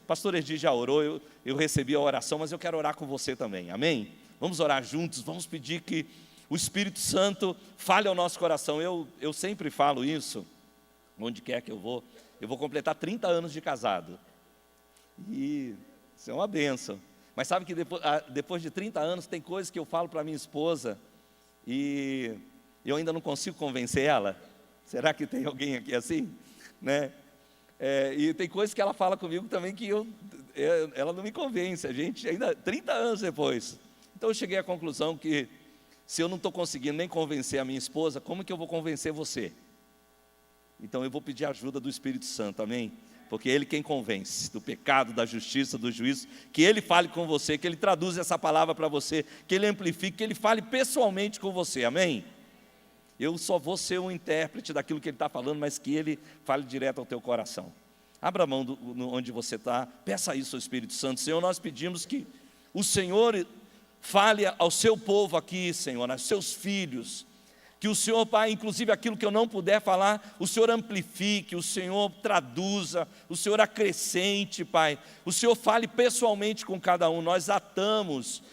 pastor Erdi já orou, eu recebi a oração, mas eu quero orar com você também, amém? Vamos orar juntos, vamos pedir que o Espírito Santo fale ao nosso coração. Eu sempre falo isso, onde quer que eu vou completar 30 anos de casado, e isso é uma bênção. Mas sabe que depois de 30 anos, tem coisas que eu falo para minha esposa, e eu ainda não consigo convencer ela. Será que tem alguém aqui assim? Né? E tem coisas que ela fala comigo também que ela não me convence, a gente ainda 30 anos depois. Então eu cheguei à conclusão que, se eu não estou conseguindo nem convencer a minha esposa, como que eu vou convencer você? Então eu vou pedir a ajuda do Espírito Santo, amém? Porque Ele quem convence do pecado, da justiça, do juízo. Que Ele fale com você, que Ele traduza essa palavra para você, que Ele amplifique, que Ele fale pessoalmente com você, amém? Eu só vou ser um intérprete daquilo que Ele está falando, mas que Ele fale direto ao teu coração. Abra a mão onde você está, peça isso ao Espírito Santo. Senhor, nós pedimos que o Senhor fale ao seu povo aqui, Senhor, aos seus filhos, que o Senhor, Pai, inclusive aquilo que eu não puder falar, o Senhor amplifique, o Senhor traduza, o Senhor acrescente, Pai, o Senhor fale pessoalmente com cada um. Nós atamos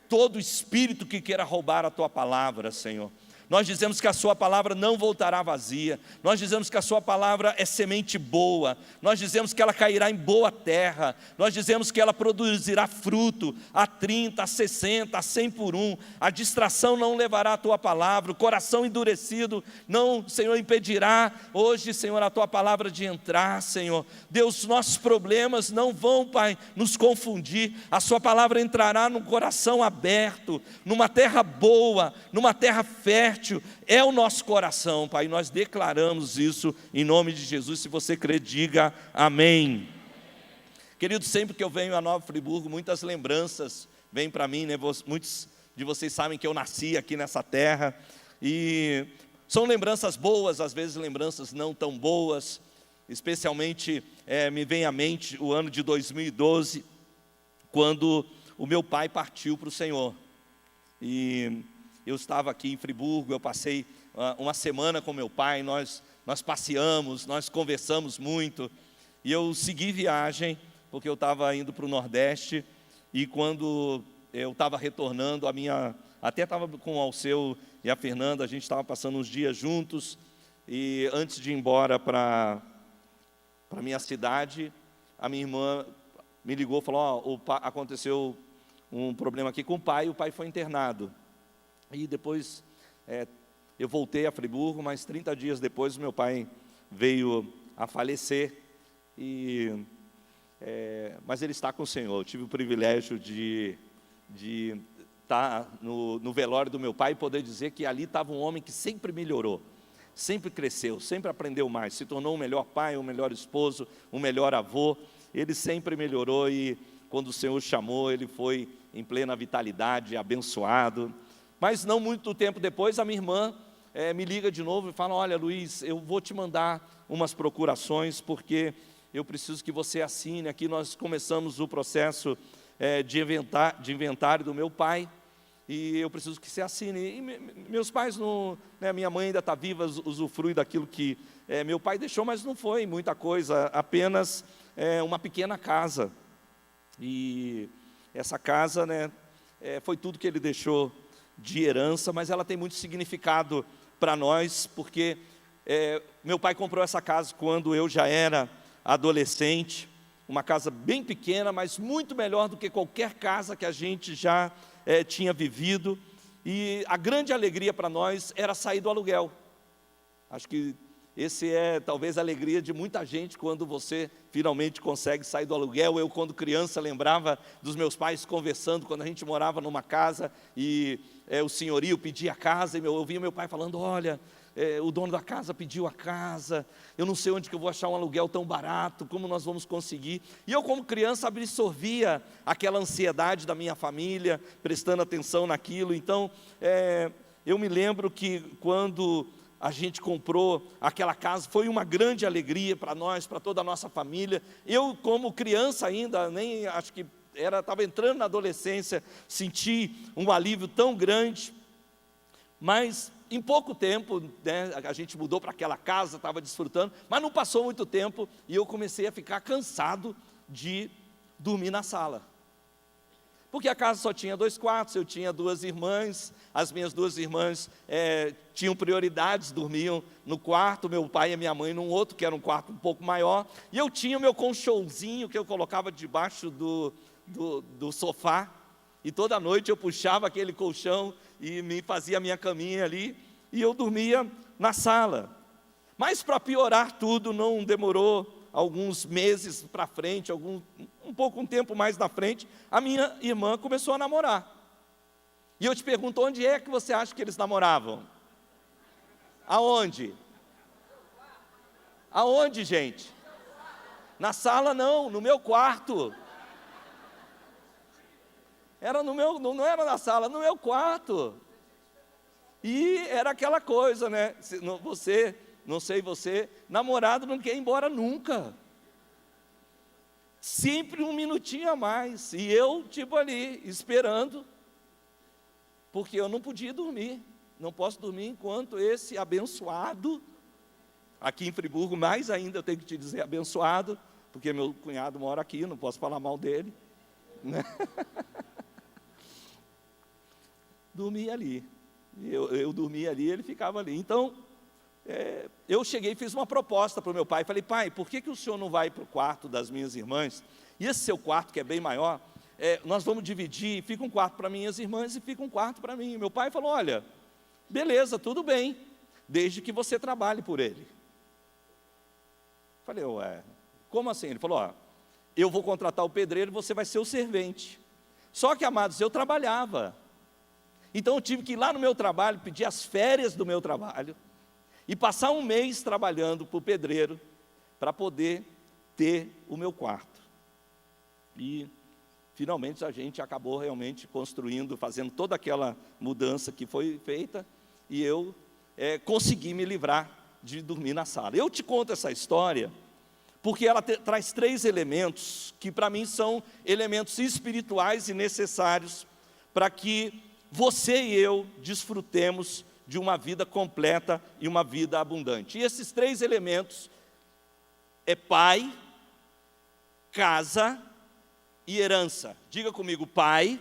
todo espírito que queira roubar a Tua palavra, Senhor. Nós dizemos que a sua palavra não voltará vazia, nós dizemos que a sua palavra é semente boa, nós dizemos que ela cairá em boa terra, nós dizemos que ela produzirá fruto, a 30, a 60, a 100 por um, a distração não levará a tua palavra, o coração endurecido não, Senhor, impedirá hoje, Senhor, a tua palavra de entrar, Senhor. Deus, nossos problemas não vão, Pai, nos confundir, a sua palavra entrará num coração aberto, numa terra boa, numa terra fértil, é o nosso coração, Pai, nós declaramos isso em nome de Jesus. Se você crê, diga amém. Querido, sempre que eu venho a Nova Friburgo, muitas lembranças vêm para mim, né? Muitos de vocês sabem que eu nasci aqui nessa terra, e são lembranças boas, às vezes lembranças não tão boas, especialmente me vem à mente o ano de 2012, quando o meu pai partiu para o Senhor, e eu estava aqui em Friburgo, eu passei uma semana com meu pai, nós passeamos, nós conversamos muito, e eu segui viagem, porque eu estava indo para o Nordeste, e quando eu estava retornando, até estava com o Alceu e a Fernanda, a gente estava passando uns dias juntos, e antes de ir embora para a minha cidade, a minha irmã me ligou e falou, aconteceu um problema aqui com o pai foi internado. E depois eu voltei a Friburgo, mas 30 dias depois o meu pai veio a falecer, mas ele está com o Senhor. Eu tive o privilégio de estar no velório do meu pai e poder dizer que ali estava um homem que sempre melhorou, sempre cresceu, sempre aprendeu mais, se tornou um melhor pai, um melhor esposo, um melhor avô. Ele sempre melhorou, e quando o Senhor chamou, ele foi em plena vitalidade, abençoado. Mas não muito tempo depois, a minha irmã me liga de novo e fala, olha, Luiz, eu vou te mandar umas procurações, porque eu preciso que você assine. Aqui nós começamos o processo de inventário do meu pai, e eu preciso que você assine. E meus pais, minha mãe ainda está viva, usufrui daquilo que meu pai deixou, mas não foi muita coisa, apenas uma pequena casa. E essa casa, foi tudo que ele deixou de herança, mas ela tem muito significado para nós, porque meu pai comprou essa casa quando eu já era adolescente, uma casa bem pequena, mas muito melhor do que qualquer casa que a gente já tinha vivido, e a grande alegria para nós era sair do aluguel. Acho que esse talvez a alegria de muita gente quando você finalmente consegue sair do aluguel. Eu, quando criança, lembrava dos meus pais conversando, quando a gente morava numa casa, e o senhorio pedia a casa, e eu ouvia meu pai falando, olha, o dono da casa pediu a casa, eu não sei onde que eu vou achar um aluguel tão barato, como nós vamos conseguir? E eu, como criança, absorvia aquela ansiedade da minha família, prestando atenção naquilo. Então, eu me lembro que quando a gente comprou aquela casa, foi uma grande alegria para nós, para toda a nossa família. Eu, como criança ainda, nem acho que estava entrando na adolescência, senti um alívio tão grande, mas em pouco tempo, a gente mudou para aquela casa, estava desfrutando, mas não passou muito tempo, e eu comecei a ficar cansado de dormir na sala. Porque a casa só tinha 2 quartos, eu tinha 2 irmãs, as minhas 2 irmãs tinham prioridades, dormiam no quarto, meu pai e minha mãe num outro, que era um quarto um pouco maior, e eu tinha o meu colchãozinho que eu colocava debaixo do sofá, e toda noite eu puxava aquele colchão e me fazia a minha caminha ali, e eu dormia na sala. Mas para piorar tudo, não demorou alguns meses para frente, um tempo mais na frente, a minha irmã começou a namorar. E eu te pergunto, onde é que você acha que eles namoravam? Aonde? Aonde, gente? Na sala não, no meu quarto. Era no meu, não era na sala, no meu quarto. E era aquela coisa, né? Você, não sei você, namorado não quer ir embora nunca. Sempre um minutinho a mais. E eu, ali, esperando, porque eu não podia dormir. Não posso dormir enquanto esse abençoado, aqui em Friburgo, mais ainda eu tenho que te dizer abençoado, porque meu cunhado mora aqui, não posso falar mal dele, né? Dormia ali. Eu dormia ali, ele ficava ali. Então, eu cheguei e fiz uma proposta para o meu pai. Falei, pai, por que o senhor não vai para o quarto das minhas irmãs? E esse seu quarto, que é bem maior, nós vamos dividir, fica um quarto para minhas irmãs e fica um quarto para mim. Meu pai falou, olha, beleza, tudo bem, desde que você trabalhe por ele. Falei, como assim? Ele falou, eu vou contratar o pedreiro e você vai ser o servente. Só que, amados, eu trabalhava. Então eu tive que ir lá no meu trabalho, pedir as férias do meu trabalho, e passar um mês trabalhando para o pedreiro, para poder ter o meu quarto. E, finalmente, a gente acabou realmente construindo, fazendo toda aquela mudança que foi feita, e eu consegui me livrar de dormir na sala. Eu te conto essa história, porque ela traz 3 elementos, que para mim são elementos espirituais e necessários, para que você e eu desfrutemos de uma vida completa e uma vida abundante. E esses 3 elementos é pai, casa e herança. Diga comigo, pai,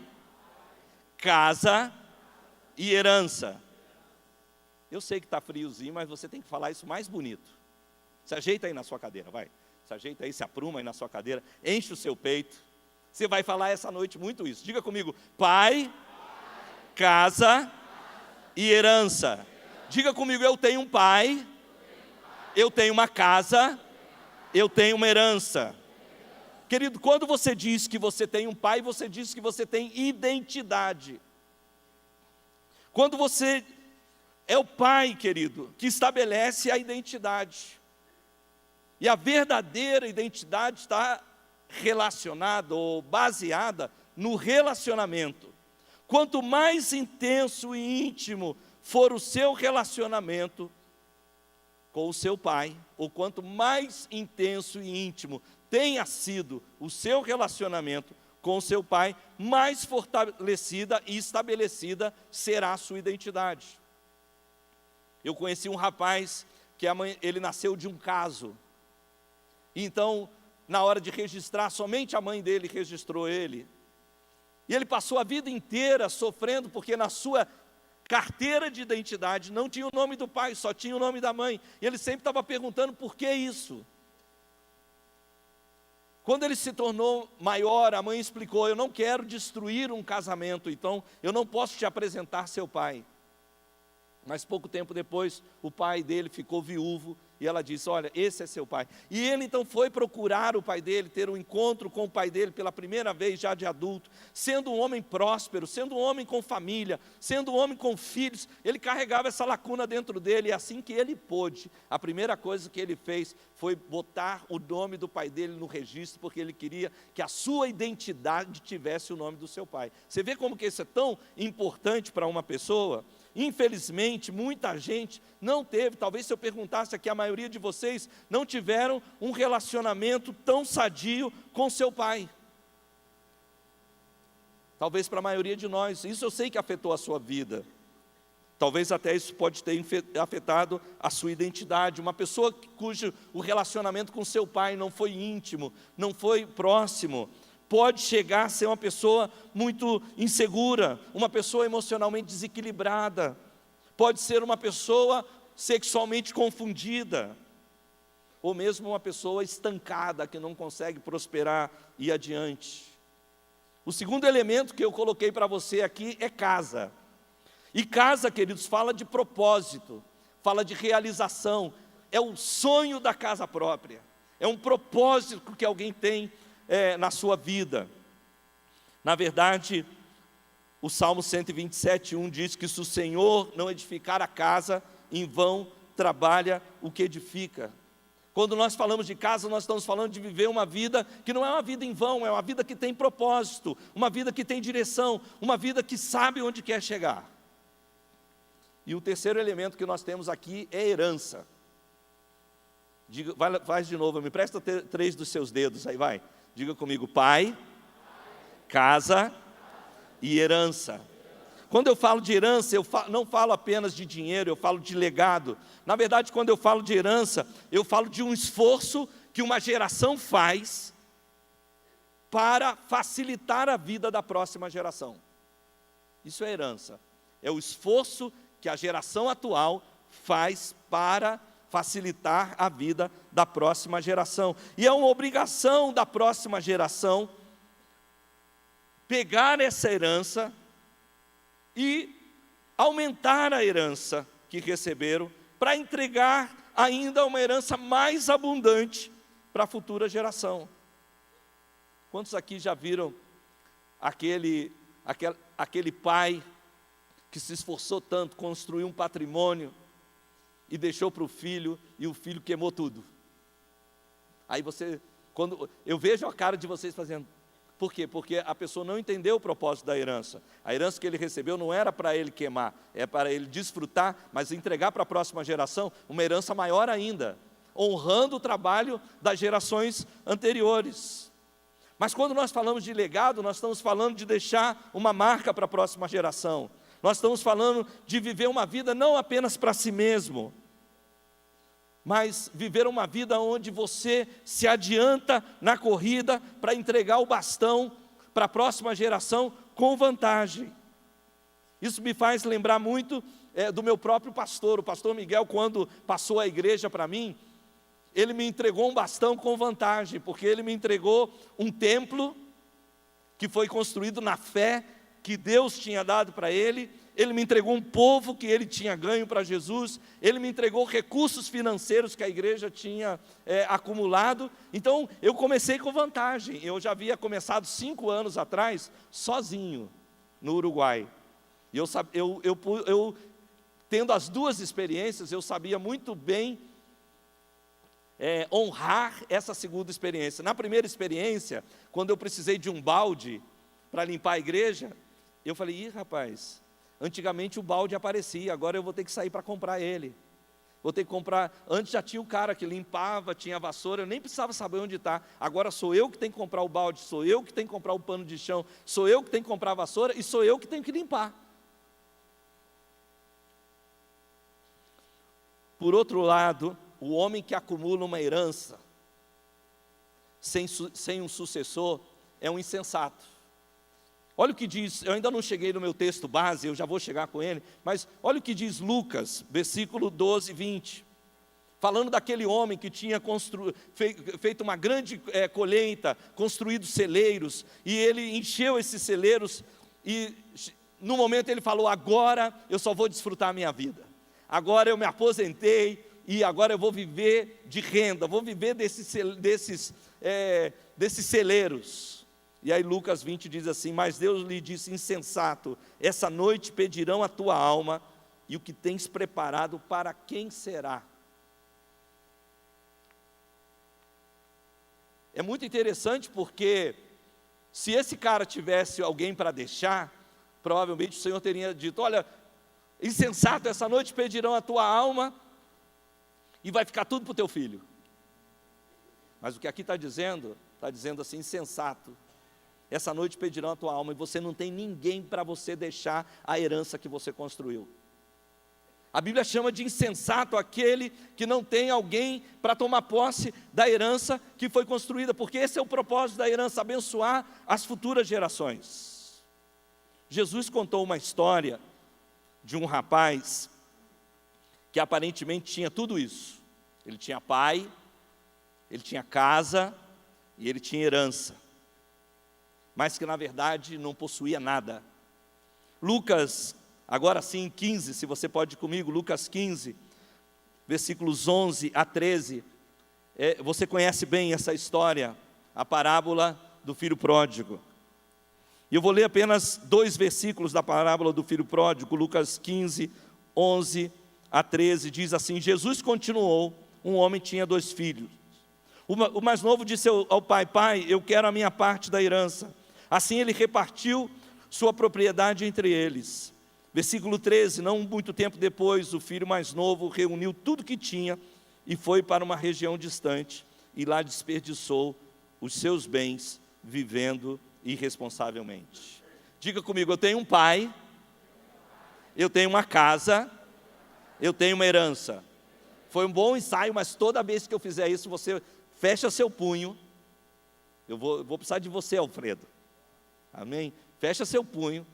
casa e herança. Eu sei que está friozinho, mas você tem que falar isso mais bonito. Se ajeita aí na sua cadeira, vai. Se ajeita aí, se apruma aí na sua cadeira, enche o seu peito. Você vai falar essa noite muito isso. Diga comigo, pai, casa e herança. Diga comigo, eu tenho um pai, eu tenho uma casa, eu tenho uma herança. Querido, quando você diz que você tem um pai, você diz que você tem identidade. Quando você é o pai, querido, que estabelece a identidade. E a verdadeira identidade está relacionada ou baseada no relacionamento. Quanto mais intenso e íntimo for o seu relacionamento com o seu pai, ou quanto mais intenso e íntimo tenha sido o seu relacionamento com o seu pai, mais fortalecida e estabelecida será a sua identidade. Eu conheci um rapaz que ele nasceu de um caso. Então, na hora de registrar, somente a mãe dele registrou ele. E ele passou a vida inteira sofrendo, porque na sua carteira de identidade não tinha o nome do pai, só tinha o nome da mãe. E ele sempre estava perguntando, por que isso? Quando ele se tornou maior, a mãe explicou, eu não quero destruir um casamento, então eu não posso te apresentar seu pai. Mas pouco tempo depois, o pai dele ficou viúvo, e ela disse, olha, esse é seu pai. E ele então foi procurar o pai dele, ter um encontro com o pai dele pela primeira vez, já de adulto, sendo um homem próspero, sendo um homem com família, sendo um homem com filhos. Ele carregava essa lacuna dentro dele, e assim que ele pôde, a primeira coisa que ele fez foi botar o nome do pai dele no registro, porque ele queria que a sua identidade tivesse o nome do seu pai. Você vê como que isso é tão importante para uma pessoa? Infelizmente, muita gente não teve, talvez se eu perguntasse aqui, a maioria de vocês não tiveram um relacionamento tão sadio com seu pai. Talvez para a maioria de nós, isso eu sei que afetou a sua vida. Talvez até isso pode ter afetado a sua identidade. Uma pessoa cujo o relacionamento com seu pai não foi íntimo, não foi próximo, pode chegar a ser uma pessoa muito insegura, uma pessoa emocionalmente desequilibrada, pode ser uma pessoa sexualmente confundida, ou mesmo uma pessoa estancada, que não consegue prosperar e ir adiante. O segundo elemento que eu coloquei para você aqui é casa. E casa, queridos, fala de propósito, fala de realização, é o sonho da casa própria, é um propósito que alguém tem na sua vida. Na verdade, o Salmo 127:1 diz que se o Senhor não edificar a casa, em vão trabalha o que edifica. Quando nós falamos de casa, nós estamos falando de viver uma vida que não é uma vida em vão, é uma vida que tem propósito, uma vida que tem direção, uma vida que sabe onde quer chegar. E o terceiro elemento que nós temos aqui é herança. Diga, faz de novo, me presta 3 dos seus dedos, aí vai. Diga comigo: pai, casa e herança. Quando eu falo de herança, não falo apenas de dinheiro, eu falo de legado. Na verdade, quando eu falo de herança, eu falo de um esforço que uma geração faz para facilitar a vida da próxima geração. Isso é herança. É o esforço que a geração atual faz para facilitar a vida da próxima geração. E é uma obrigação da próxima geração pegar essa herança e aumentar a herança que receberam, para entregar ainda uma herança mais abundante para a futura geração. Quantos aqui já viram aquele pai que se esforçou tanto, construiu um patrimônio e deixou para o filho, e o filho queimou tudo? Aí quando eu vejo a cara de vocês fazendo, por quê? Porque a pessoa não entendeu o propósito da herança. A herança que ele recebeu não era para ele queimar, é para ele desfrutar, mas entregar para a próxima geração uma herança maior ainda, honrando o trabalho das gerações anteriores. Mas quando nós falamos de legado, nós estamos falando de deixar uma marca para a próxima geração. Nós estamos falando de viver uma vida não apenas para si mesmo, mas viver uma vida onde você se adianta na corrida para entregar o bastão para a próxima geração com vantagem. Isso me faz lembrar muito do meu próprio pastor. O pastor Miguel, quando passou a igreja para mim, ele me entregou um bastão com vantagem, porque ele me entregou um templo que foi construído na fé que Deus tinha dado para ele. Ele me entregou um povo que ele tinha ganho para Jesus, ele me entregou recursos financeiros que a igreja tinha acumulado. Então eu comecei com vantagem. Eu já havia começado 5 anos atrás, sozinho, no Uruguai. E eu tendo as 2 experiências, eu sabia muito bem honrar essa segunda experiência. Na primeira experiência, quando eu precisei de um balde para limpar a igreja, eu falei: rapaz, antigamente o balde aparecia, agora eu vou ter que sair para comprar ele. Vou ter que comprar. Antes já tinha o cara que limpava, tinha a vassoura, eu nem precisava saber onde está. Agora sou eu que tenho que comprar o balde, sou eu que tenho que comprar o pano de chão, sou eu que tenho que comprar a vassoura e sou eu que tenho que limpar. Por outro lado, o homem que acumula uma herança sem um sucessor é um insensato. Olha o que diz, eu ainda não cheguei no meu texto base, eu já vou chegar com ele, mas olha o que diz Lucas, versículo 12, 20. Falando daquele homem que tinha feito uma grande colheita, construído celeiros, e ele encheu esses celeiros, e no momento ele falou: agora eu só vou desfrutar a minha vida. Agora eu me aposentei, e agora eu vou viver de renda, vou viver desses celeiros. E aí Lucas 20 diz assim: mas Deus lhe disse: insensato, essa noite pedirão a tua alma, e o que tens preparado para quem será? É muito interessante, porque se esse cara tivesse alguém para deixar, provavelmente o Senhor teria dito: olha, insensato, essa noite pedirão a tua alma, e vai ficar tudo para o teu filho. Mas o que aqui está dizendo assim: insensato, essa noite pedirão a tua alma, e você não tem ninguém para você deixar a herança que você construiu. A Bíblia chama de insensato aquele que não tem alguém para tomar posse da herança que foi construída, porque esse é o propósito da herança, abençoar as futuras gerações. Jesus contou uma história de um rapaz que aparentemente tinha tudo isso. Ele tinha pai, ele tinha casa e ele tinha herança, mas que na verdade não possuía nada. Lucas, agora sim, 15, se você pode ir comigo, Lucas 15, versículos 11 a 13, você conhece bem essa história, a parábola do filho pródigo. E eu vou ler apenas 2 versículos da parábola do filho pródigo, Lucas 15, 11 a 13, diz assim: Jesus continuou, um homem tinha 2 filhos. O mais novo disse ao pai: pai, eu quero a minha parte da herança. Assim ele repartiu sua propriedade entre eles. Versículo 13, não muito tempo depois, o filho mais novo reuniu tudo que tinha e foi para uma região distante, e lá desperdiçou os seus bens, vivendo irresponsavelmente. Diga comigo: eu tenho um pai, eu tenho uma casa, eu tenho uma herança. Foi um bom ensaio, mas toda vez que eu fizer isso, você fecha seu punho. Eu vou precisar de você, Alfredo. Amém? Fecha seu punho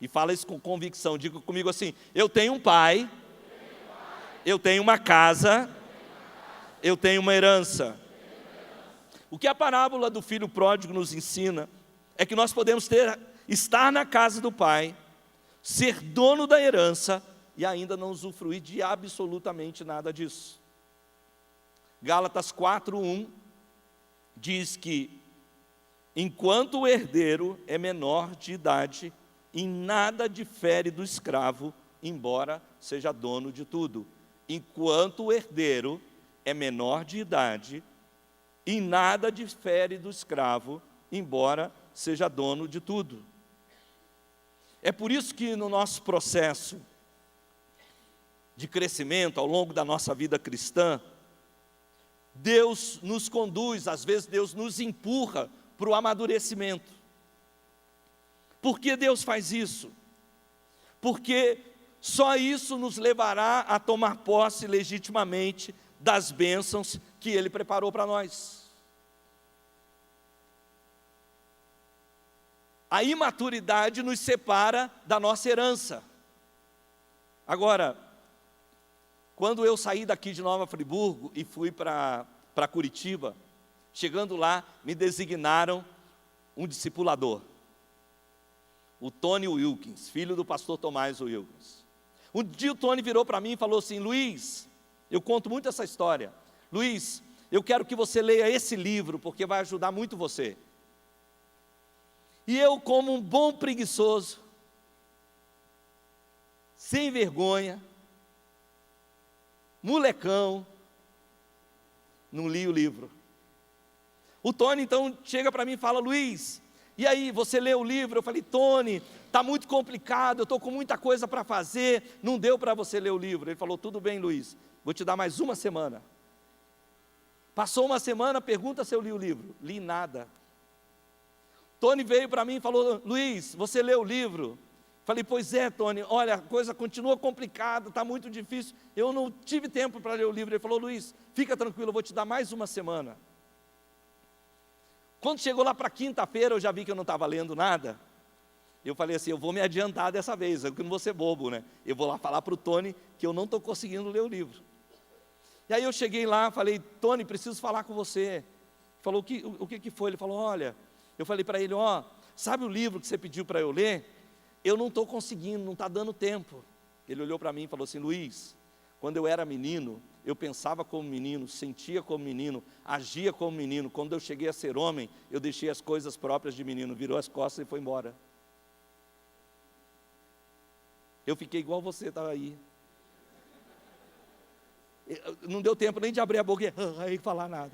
e fala isso com convicção. Diga comigo assim: eu tenho um pai, eu tenho uma casa, eu tenho uma herança. O que a parábola do filho pródigo nos ensina é que nós podemos estar na casa do pai, ser dono da herança e ainda não usufruir de absolutamente nada disso. Gálatas 4:1 diz que enquanto o herdeiro é menor de idade, em nada difere do escravo, embora seja dono de tudo. Enquanto o herdeiro é menor de idade, em nada difere do escravo, embora seja dono de tudo. É por isso que no nosso processo de crescimento, ao longo da nossa vida cristã, Deus nos conduz, às vezes Deus nos empurra para o amadurecimento. Por que Deus faz isso? Porque só isso nos levará a tomar posse legitimamente das bênçãos que Ele preparou para nós. A imaturidade nos separa da nossa herança. Agora, quando eu saí daqui de Nova Friburgo e fui para Curitiba, chegando lá, me designaram um discipulador, o Tony Wilkins, filho do pastor Tomás Wilkins. Um dia o Tony virou para mim e falou assim: Luiz, eu conto muito essa história, Luiz, eu quero que você leia esse livro, porque vai ajudar muito você. E eu, como um bom preguiçoso, sem vergonha, molecão, não li o livro. O Tony então chega para mim e fala: Luiz, e aí, você leu o livro? Eu falei: Tony, está muito complicado, eu estou com muita coisa para fazer, não deu para você ler o livro. Ele falou: tudo bem, Luiz, vou te dar mais uma semana. Passou uma semana, pergunta se eu li o livro. Li nada. Tony veio para mim e falou: Luiz, você leu o livro? Falei: pois é, Tony, olha, a coisa continua complicada, está muito difícil, eu não tive tempo para ler o livro. Ele falou: Luiz, fica tranquilo, eu vou te dar mais uma semana. Quando chegou lá para quinta-feira, eu já vi que eu não estava lendo nada. Eu falei assim: eu vou me adiantar dessa vez, eu não vou ser bobo, né? Eu vou lá falar para o Tony que eu não estou conseguindo ler o livro. E aí eu cheguei lá, falei: Tony, preciso falar com você. Ele falou: o que foi? Ele falou: olha, eu falei para ele: sabe o livro que você pediu para eu ler? Eu não estou conseguindo, não está dando tempo. Ele olhou para mim e falou assim: Luiz, quando eu era menino, eu pensava como menino, sentia como menino, agia como menino. Quando eu cheguei a ser homem, eu deixei as coisas próprias de menino, virou as costas e foi embora. Eu fiquei igual você, estava aí. Não deu tempo nem de abrir a boca e falar nada.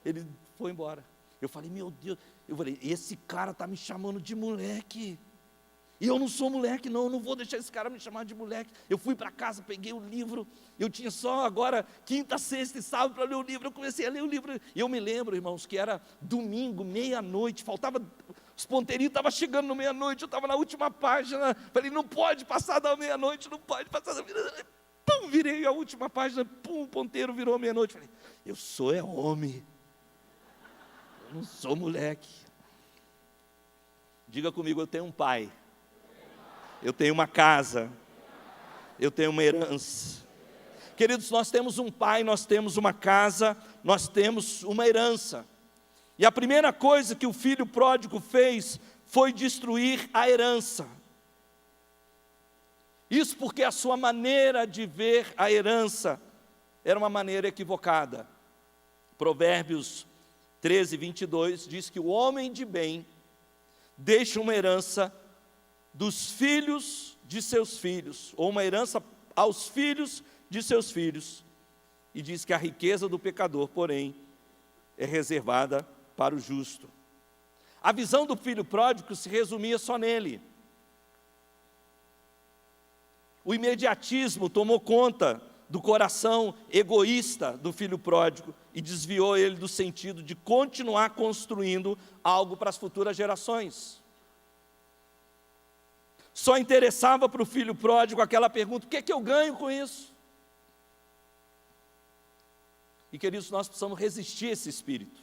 Ele foi embora. Eu falei: meu Deus, eu falei: esse cara está me chamando de moleque. E eu não sou moleque, não, eu não vou deixar esse cara me chamar de moleque. Eu fui para casa, peguei o livro, eu tinha só agora quinta, sexta e sábado para ler o livro. Eu comecei a ler o livro, e eu me lembro, irmãos, que era domingo, meia-noite, faltava, os ponteirinhos estavam chegando no meia-noite, eu estava na última página, falei: não pode passar da meia-noite, não pode passar da meia-noite. pum, virei a última página, pum, o ponteiro virou meia-noite. Falei, eu sou homem, eu não sou moleque. Diga comigo, eu tenho um pai, eu tenho uma casa, eu tenho uma herança. Queridos, nós temos um pai, nós temos uma casa, nós temos uma herança. E a primeira coisa que o filho pródigo fez foi destruir a herança. Isso porque a sua maneira de ver a herança era uma maneira equivocada. Provérbios 13, 22 diz que o homem de bem deixa uma herança dos filhos de seus filhos, ou uma herança aos filhos de seus filhos, e diz que a riqueza do pecador, porém, é reservada para o justo. A visão do filho pródigo se resumia só nele. O imediatismo tomou conta do coração egoísta do filho pródigo e desviou ele do sentido de continuar construindo algo para as futuras gerações. Só interessava para o filho pródigo aquela pergunta: o que é que eu ganho com isso? E queridos, nós precisamos resistir a esse espírito,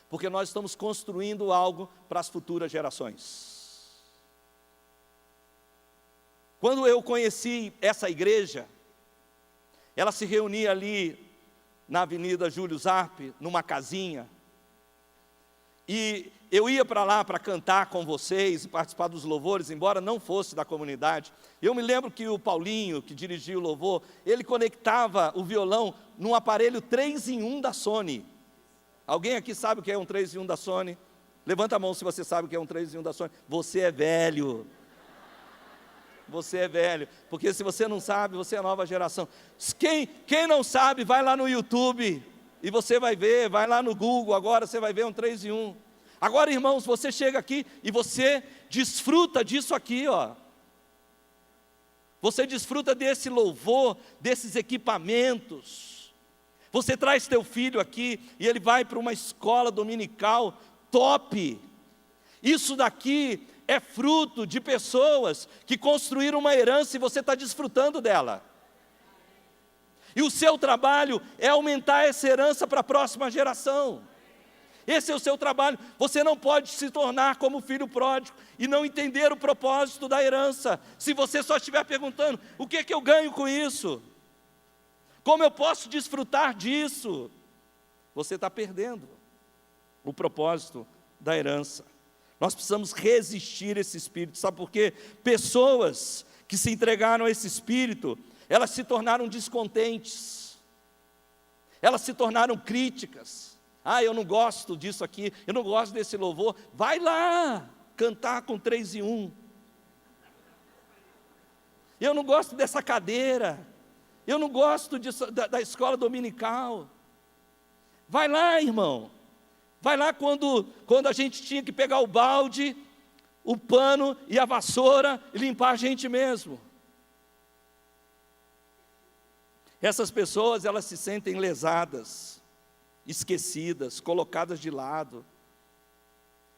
porque nós estamos construindo algo para as futuras gerações. Quando eu conheci essa igreja, ela se reunia ali na Avenida Júlio Zarpe, numa casinha, e eu ia para lá para cantar com vocês e participar dos louvores, embora não fosse da comunidade. Eu me lembro que o Paulinho, que dirigia o louvor, ele conectava o violão num aparelho 3-in-1 da Sony. Alguém aqui sabe o que é um 3-in-1 da Sony? Levanta a mão se você sabe o que é um 3-in-1 da Sony. Você é velho. Você é velho, porque se você não sabe, você é nova geração. Quem não sabe, vai lá no YouTube e você vai ver, vai lá no Google agora, você vai ver um 3-in-1. Agora, irmãos, você chega aqui e você desfruta disso aqui, ó. Você desfruta desse louvor, desses equipamentos. Você traz teu filho aqui e ele vai para uma escola dominical top. Isso daqui é fruto de pessoas que construíram uma herança e você está desfrutando dela. E o seu trabalho é aumentar essa herança para a próxima geração. Esse é o seu trabalho. Você não pode se tornar como o filho pródigo e não entender o propósito da herança, se você só estiver perguntando: o que é que eu ganho com isso? Como eu posso desfrutar disso? Você está perdendo o propósito da herança. Nós precisamos resistir a esse espírito, sabe por quê? Pessoas que se entregaram a esse espírito, elas se tornaram descontentes, elas se tornaram críticas. Eu não gosto disso aqui, eu não gosto desse louvor. Vai lá cantar com 3-in-1. Eu não gosto dessa cadeira, eu não gosto da escola dominical. Vai lá, irmão. Vai lá quando a gente tinha que pegar o balde, o pano e a vassoura e limpar a gente mesmo. Essas pessoas, elas se sentem lesadas, esquecidas, colocadas de lado.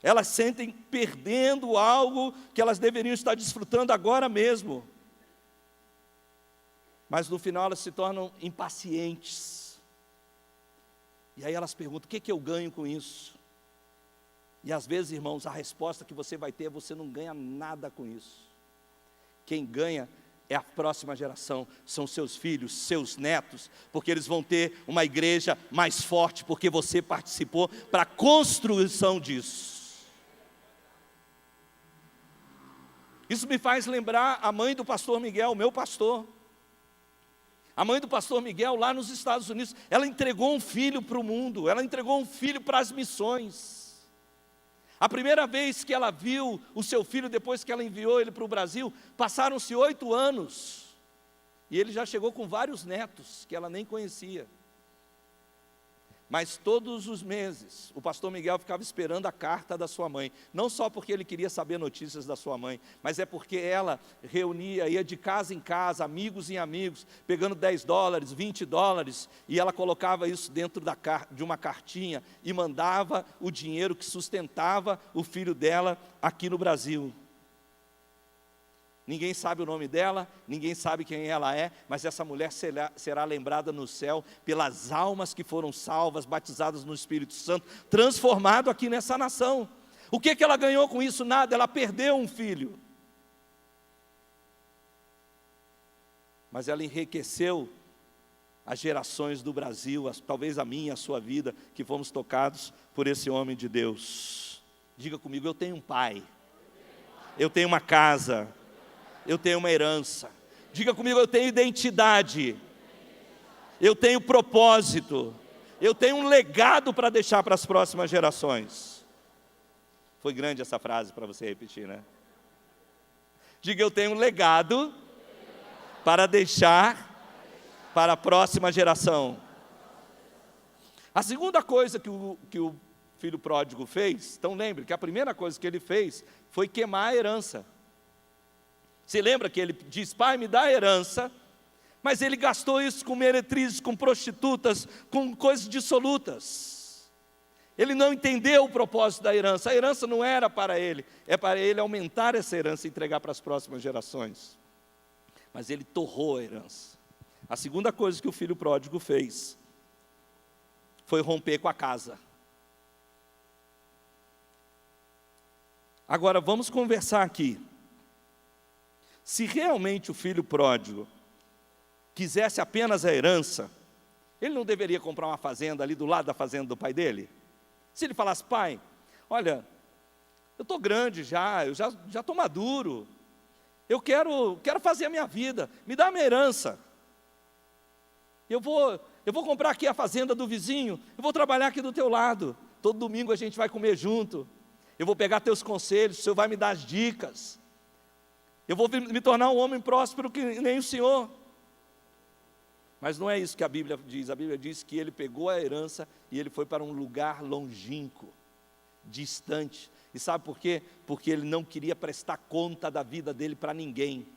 Elas sentem perdendo algo que elas deveriam estar desfrutando agora mesmo. Mas no final elas se tornam impacientes. E aí elas perguntam: o que é que eu ganho com isso? E às vezes, irmãos, a resposta que você vai ter é: você não ganha nada com isso. Quem ganha é a próxima geração, são seus filhos, seus netos, porque eles vão ter uma igreja mais forte, porque você participou para a construção disso. Isso me faz lembrar a mãe do pastor Miguel, meu pastor. A mãe do pastor Miguel, lá nos Estados Unidos, ela entregou um filho para o mundo, ela entregou um filho para as missões. A primeira vez que ela viu o seu filho, depois que ela enviou ele para o Brasil, passaram-se 8 anos, e ele já chegou com vários netos, que ela nem conhecia. Mas todos os meses, o pastor Miguel ficava esperando a carta da sua mãe, não só porque ele queria saber notícias da sua mãe, mas é porque ela reunia, ia de casa em casa, amigos em amigos, pegando $10, $20, e ela colocava isso dentro de uma cartinha, e mandava o dinheiro que sustentava o filho dela aqui no Brasil. ninguém sabe o nome dela, ninguém sabe quem ela é, mas essa mulher será lembrada no céu pelas almas que foram salvas, batizadas no Espírito Santo, transformado aqui nessa nação. O que ela ganhou com isso? Nada, ela perdeu um filho. Mas ela enriqueceu as gerações do Brasil, talvez a minha, a sua vida, que fomos tocados por esse homem de Deus. Diga comigo, eu tenho um pai, eu tenho uma casa, eu tenho uma herança. Diga comigo, eu tenho identidade, eu tenho propósito, eu tenho um legado para deixar para as próximas gerações. Foi grande essa frase para você repetir, né? Diga, eu tenho um legado para deixar para a próxima geração. A segunda coisa que o filho pródigo fez, então lembre que a primeira coisa que ele fez foi queimar a herança. Você lembra que ele diz, pai, me dá a herança, mas ele gastou isso com meretrizes, com prostitutas, com coisas dissolutas. Ele não entendeu o propósito da herança. A herança não era para ele, é para ele aumentar essa herança e entregar para as próximas gerações. Mas ele torrou a herança. A segunda coisa que o filho pródigo fez foi romper com a casa. Agora vamos conversar aqui. Se realmente o filho pródigo quisesse apenas a herança, ele não deveria comprar uma fazenda ali do lado da fazenda do pai dele? Se ele falasse, pai, olha, eu estou grande já, eu já estou maduro, eu quero fazer a minha vida, me dá a minha herança. Eu vou comprar aqui a fazenda do vizinho, eu vou trabalhar aqui do teu lado, todo domingo a gente vai comer junto, eu vou pegar teus conselhos, o senhor vai me dar as dicas, eu vou me tornar um homem próspero que nem o senhor. Mas não é isso que a Bíblia diz que ele pegou a herança e ele foi para um lugar longínquo, distante. E sabe por quê? Porque ele não queria prestar conta da vida dele para ninguém.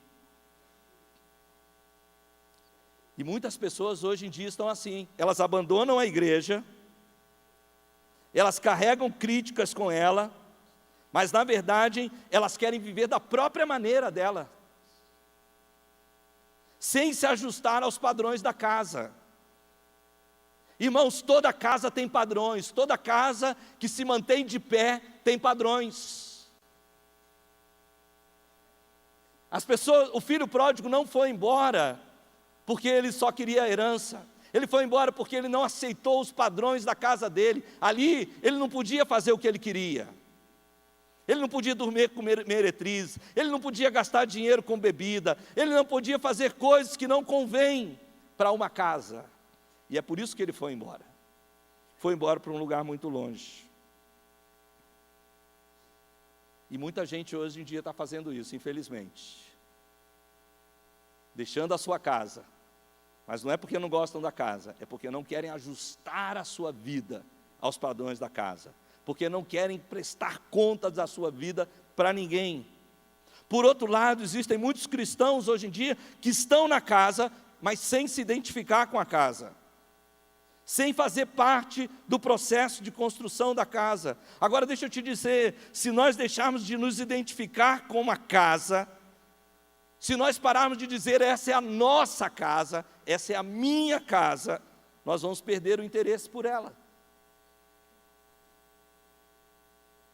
E muitas pessoas hoje em dia estão assim, elas abandonam a igreja, elas carregam críticas com ela, mas na verdade elas querem viver da própria maneira dela, sem se ajustar aos padrões da casa. Irmãos, toda casa tem padrões, toda casa que se mantém de pé tem padrões. O filho pródigo não foi embora porque ele só queria a herança. Ele foi embora porque ele não aceitou os padrões da casa dele. Ali, ele não podia fazer o que ele queria. Ele não podia dormir com meretriz. Ele não podia gastar dinheiro com bebida. Ele não podia fazer coisas que não convêm para uma casa. E é por isso que ele foi embora. Foi embora para um lugar muito longe. E muita gente hoje em dia está fazendo isso, infelizmente. Deixando a sua casa, mas não é porque não gostam da casa, é porque não querem ajustar a sua vida aos padrões da casa, porque não querem prestar contas da sua vida para ninguém. Por outro lado, existem muitos cristãos hoje em dia que estão na casa, mas sem se identificar com a casa, sem fazer parte do processo de construção da casa. Agora deixa eu te dizer, se nós deixarmos de nos identificar com uma casa, se nós pararmos de dizer, essa é a nossa casa, essa é a minha casa, nós vamos perder o interesse por ela.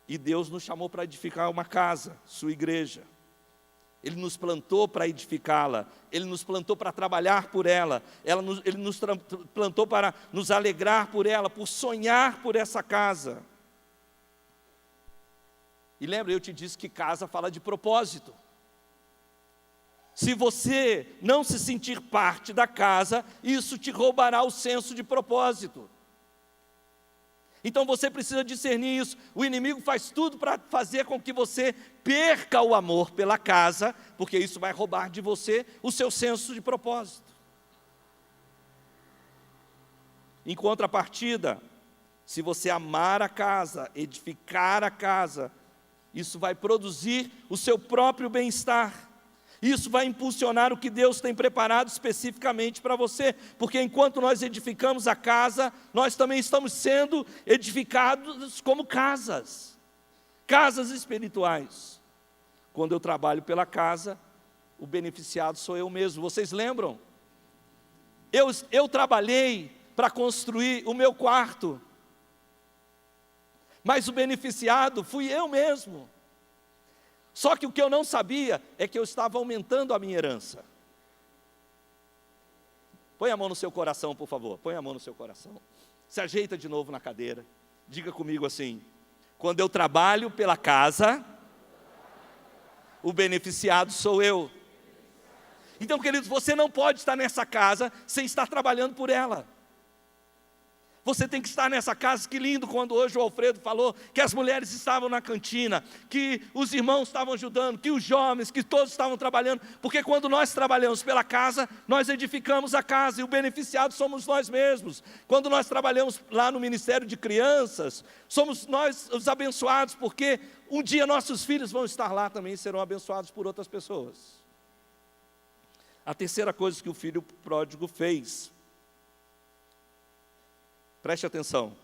E Deus nos chamou para edificar uma casa, sua igreja. Ele nos plantou para edificá-la, Ele nos plantou para trabalhar por ela, Ele nos plantou para nos alegrar por ela, por sonhar por essa casa. E lembra, eu te disse que casa fala de propósito. Se você não se sentir parte da casa, isso te roubará o senso de propósito. Então você precisa discernir isso. O inimigo faz tudo para fazer com que você perca o amor pela casa, porque isso vai roubar de você o seu senso de propósito. Em contrapartida, se você amar a casa, edificar a casa, isso vai produzir o seu próprio bem-estar. Isso vai impulsionar o que Deus tem preparado especificamente para você, porque enquanto nós edificamos a casa, nós também estamos sendo edificados como casas espirituais. Quando eu trabalho pela casa, o beneficiado sou eu mesmo. Vocês lembram? Eu trabalhei para construir o meu quarto, mas o beneficiado fui eu mesmo. Só que o que eu não sabia é que eu estava aumentando a minha herança. Põe a mão no seu coração, por favor. Põe a mão no seu coração. Se ajeita de novo na cadeira. Diga comigo assim: quando eu trabalho pela casa, o beneficiado sou eu. Então, queridos, você não pode estar nessa casa sem estar trabalhando por ela. Você tem que estar nessa casa. Que lindo quando hoje o Alfredo falou que as mulheres estavam na cantina, que os irmãos estavam ajudando, que os jovens, que todos estavam trabalhando, porque quando nós trabalhamos pela casa, nós edificamos a casa, e o beneficiado somos nós mesmos. Quando nós trabalhamos lá no Ministério de Crianças, somos nós os abençoados, porque um dia nossos filhos vão estar lá também e serão abençoados por outras pessoas. A terceira coisa que o filho pródigo fez, preste atenção.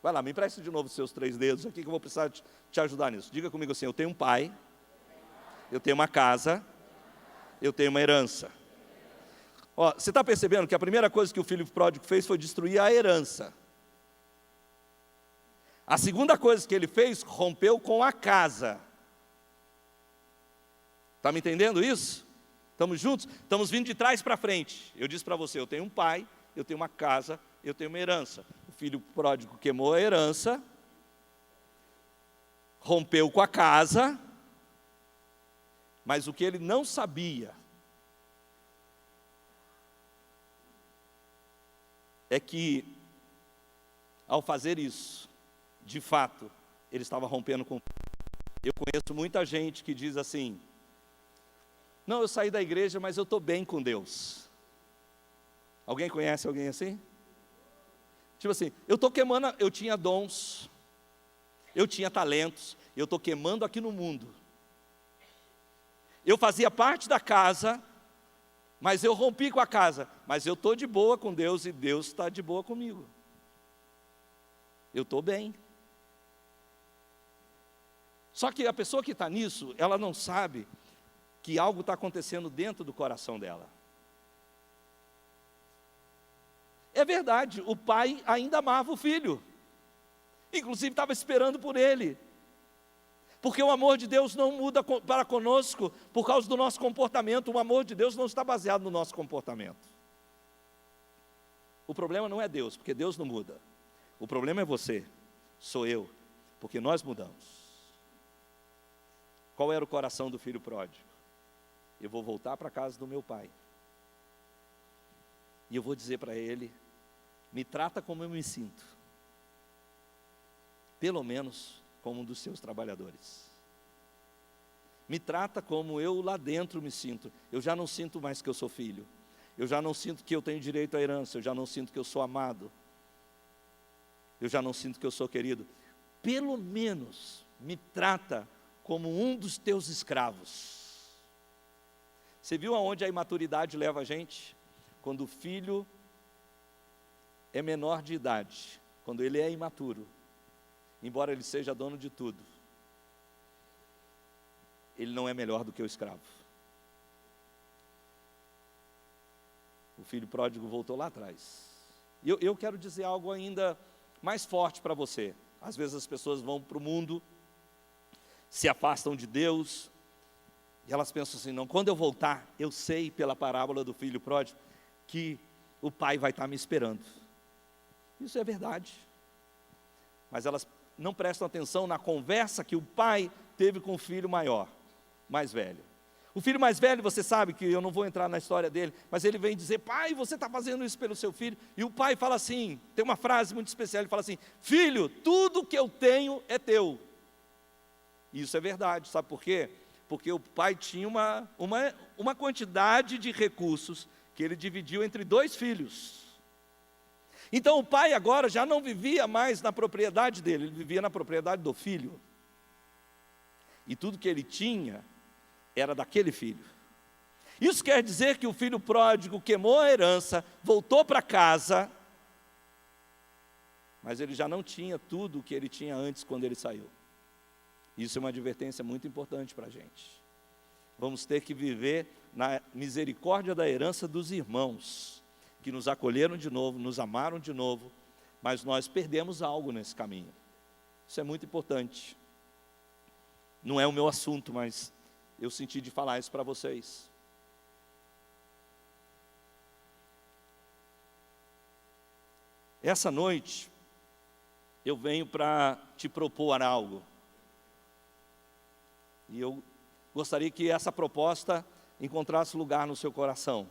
Vai lá, me empreste de novo os seus 3 dedos aqui, que eu vou precisar te ajudar nisso. Diga comigo assim: eu tenho um pai, eu tenho uma casa, eu tenho uma herança. Ó, você está percebendo que a primeira coisa que o filho pródigo fez foi destruir a herança. A segunda coisa que ele fez, rompeu com a casa. Está me entendendo isso? Estamos juntos? Estamos vindo de trás para frente. Eu disse para você: eu tenho um pai, eu tenho uma casa, eu tenho uma herança. O filho pródigo queimou a herança, rompeu com a casa, mas o que ele não sabia é que, ao fazer isso, de fato, ele estava rompendo com... Eu conheço muita gente que diz assim: não, eu saí da igreja, mas eu estou bem com Deus. Alguém conhece alguém assim? Tipo assim, eu estou queimando, eu tinha dons, eu tinha talentos, eu estou queimando aqui no mundo. Eu fazia parte da casa, mas eu rompi com a casa, mas eu estou de boa com Deus e Deus está de boa comigo. Eu estou bem. Só que a pessoa que está nisso, ela não sabe que algo está acontecendo dentro do coração dela. É verdade, o pai ainda amava o filho, inclusive estava esperando por ele, porque o amor de Deus não muda para conosco por causa do nosso comportamento. O amor de Deus não está baseado no nosso comportamento. O problema não é Deus, porque Deus não muda. O problema é você, sou eu, porque nós mudamos. Qual era o coração do filho pródigo? Eu vou voltar para a casa do meu pai, e eu vou dizer para ele: me trata como eu me sinto, pelo menos como um dos seus trabalhadores. Me trata como eu lá dentro me sinto. Eu já não sinto mais que eu sou filho, eu já não sinto que eu tenho direito à herança, eu já não sinto que eu sou amado, eu já não sinto que eu sou querido. Pelo menos me trata como um dos teus escravos. Você viu aonde a imaturidade leva a gente? Quando o filho é menor de idade, quando ele é imaturo, embora ele seja dono de tudo, ele não é melhor do que o escravo. O filho pródigo voltou lá atrás. E eu quero dizer algo ainda mais forte para você. Às vezes as pessoas vão para o mundo, se afastam de Deus, e elas pensam assim: não, quando eu voltar, eu sei pela parábola do filho pródigo que o pai vai estar me esperando. Isso é verdade, mas elas não prestam atenção na conversa que o pai teve com o filho mais velho. O filho mais velho, você sabe que eu não vou entrar na história dele, mas ele vem dizer: pai, você está fazendo isso pelo seu filho? E o pai fala assim, tem uma frase muito especial, ele fala assim: filho, tudo que eu tenho é teu. Isso é verdade, sabe por quê? Porque o pai tinha uma quantidade de recursos que ele dividiu entre 2 filhos. Então o pai agora já não vivia mais na propriedade dele, ele vivia na propriedade do filho. E tudo que ele tinha era daquele filho. Isso quer dizer que o filho pródigo queimou a herança, voltou para casa, mas ele já não tinha tudo o que ele tinha antes quando ele saiu. Isso é uma advertência muito importante para a gente. vamos ter que viver na misericórdia da herança dos irmãos, que nos acolheram de novo, nos amaram de novo, mas nós perdemos algo nesse caminho. Isso é muito importante. Não é o meu assunto, mas eu senti de falar isso para vocês. Essa noite, eu venho para te propor algo. E eu gostaria que essa proposta encontrasse lugar no seu coração.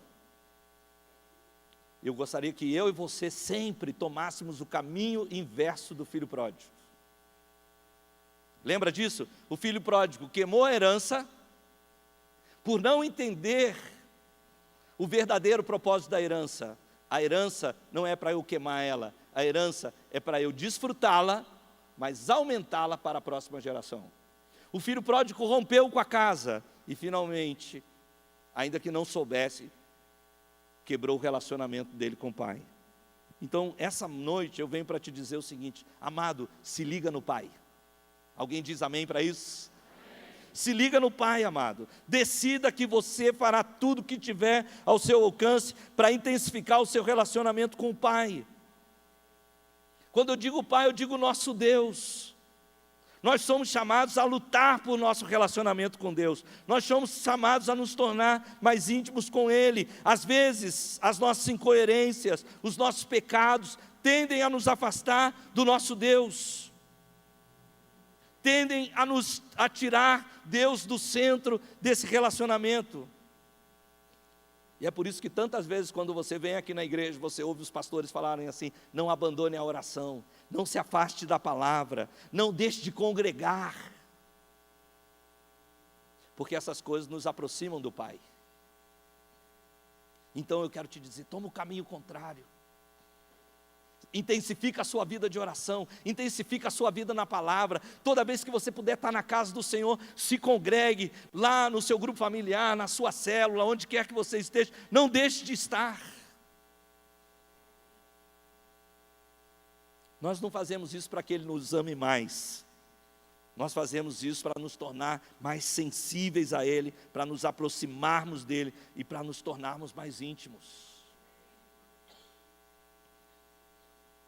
Eu gostaria que eu e você sempre tomássemos o caminho inverso do filho pródigo. Lembra disso? O filho pródigo queimou a herança por não entender o verdadeiro propósito da herança. A herança não é para eu queimar ela, a herança é para eu desfrutá-la, mas aumentá-la para a próxima geração. O filho pródigo rompeu com a casa e finalmente, ainda que não soubesse, quebrou o relacionamento dele com o pai. Então, essa noite eu venho para te dizer o seguinte: amado, se liga no pai. Alguém diz amém para isso? Se liga no pai, amado. Decida que você fará tudo o que tiver ao seu alcance para intensificar o seu relacionamento com o pai. Quando eu digo pai, eu digo nosso Deus. Nós somos chamados a lutar por nosso relacionamento com Deus. Nós somos chamados a nos tornar mais íntimos com Ele. Às vezes, as nossas incoerências, os nossos pecados tendem a nos afastar do nosso Deus. Tendem a tirar Deus do centro desse relacionamento. E é por isso que tantas vezes quando você vem aqui na igreja, você ouve os pastores falarem assim: não abandone a oração, não se afaste da palavra, não deixe de congregar. Porque essas coisas nos aproximam do Pai. Então eu quero te dizer, toma o caminho contrário. Intensifica a sua vida de oração, intensifica a sua vida na palavra. Toda vez que você puder estar na casa do Senhor, se congregue lá no seu grupo familiar, na sua célula, onde quer que você esteja, não deixe de estar. Nós não fazemos isso para que Ele nos ame mais, nós fazemos isso para nos tornar mais sensíveis a Ele, para nos aproximarmos dEle e para nos tornarmos mais íntimos.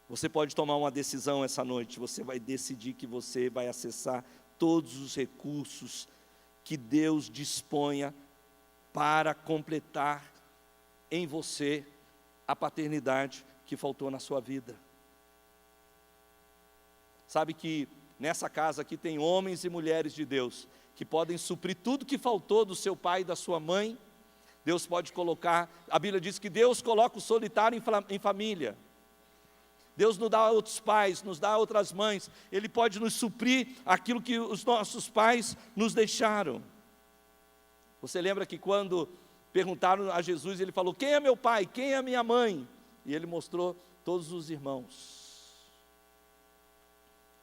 Você pode tomar uma decisão essa noite, você vai decidir que você vai acessar todos os recursos que Deus disponha para completar em você a paternidade que faltou na sua vida. Sabe que nessa casa aqui tem homens e mulheres de Deus que podem suprir tudo que faltou do seu pai e da sua mãe. Deus pode colocar, a Bíblia diz que Deus coloca o solitário em família. Deus nos dá outros pais, nos dá outras mães. Ele pode nos suprir aquilo que os nossos pais nos deixaram. Você lembra que quando perguntaram a Jesus, Ele falou: quem é meu pai, quem é minha mãe? E Ele mostrou todos os irmãos.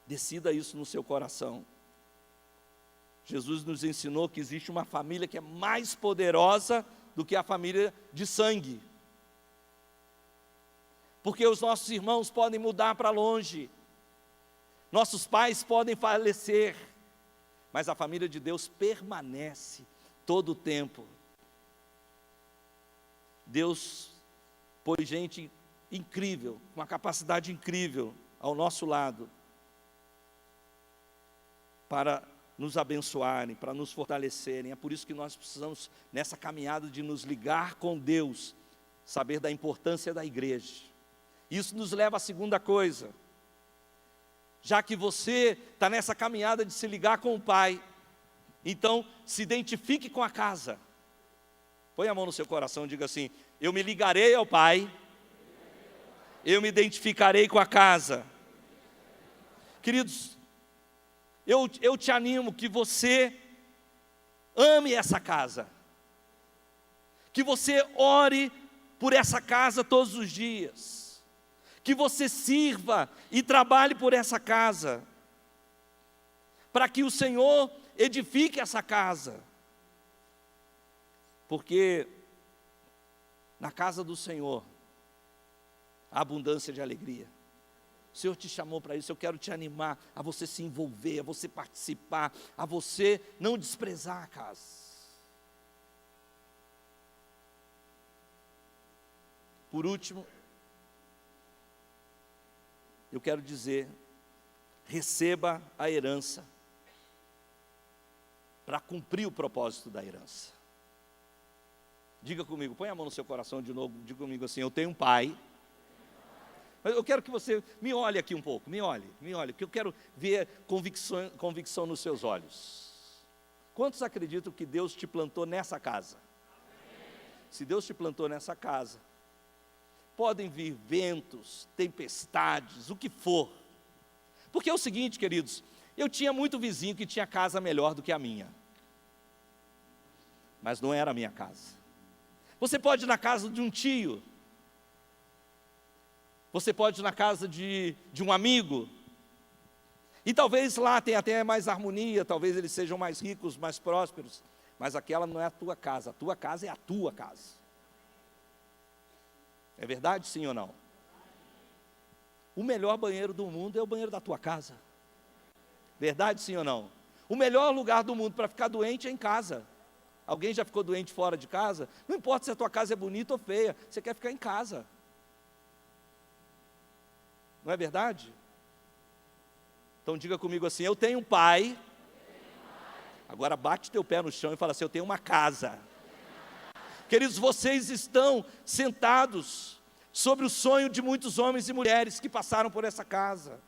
Decida isso no seu coração. Jesus nos ensinou que existe uma família que é mais poderosa do que a família de sangue. Porque os nossos irmãos podem mudar para longe, nossos pais podem falecer, mas a família de Deus permanece todo o tempo. Deus pôs gente incrível, com uma capacidade incrível ao nosso lado, para nos abençoarem, para nos fortalecerem. É por isso que nós precisamos, nessa caminhada de nos ligar com Deus, saber da importância da igreja. Isso nos leva à segunda coisa. Já que você está nessa caminhada de se ligar com o Pai, então se identifique com a casa. Põe a mão no seu coração e diga assim: eu me ligarei ao Pai, eu me identificarei com a casa. Queridos, eu te animo que você ame essa casa, que você ore por essa casa todos os dias, que você sirva e trabalhe por essa casa, para que o Senhor edifique essa casa, porque na casa do Senhor há abundância de alegria. O Senhor te chamou para isso. Eu quero te animar a você se envolver, a você participar, a você não desprezar a casa. Por último, eu quero dizer, receba a herança para cumprir o propósito da herança. Diga comigo, põe a mão no seu coração de novo, diga comigo assim, eu tenho um pai. Mas eu quero que você me olhe aqui um pouco, me olhe, porque eu quero ver convicção nos seus olhos. Quantos acreditam que Deus te plantou nessa casa? Se Deus te plantou nessa casa, podem vir ventos, tempestades, o que for. Porque é o seguinte, queridos, eu tinha muito vizinho que tinha casa melhor do que a minha. Mas não era a minha casa. Você pode ir na casa de um tio. Você pode ir na casa de um amigo. E talvez lá tenha até mais harmonia, talvez eles sejam mais ricos, mais prósperos. Mas aquela não é a tua casa é a tua casa. É verdade, sim ou não? O melhor banheiro do mundo é o banheiro da tua casa. Verdade, sim ou não? O melhor lugar do mundo para ficar doente é em casa. Alguém já ficou doente fora de casa? Não importa se a tua casa é bonita ou feia, você quer ficar em casa. Não é verdade? Então diga comigo assim, eu tenho um pai. Agora bate teu pé no chão e fala assim, eu tenho uma casa. Queridos, vocês estão sentados sobre o sonho de muitos homens e mulheres que passaram por essa casa.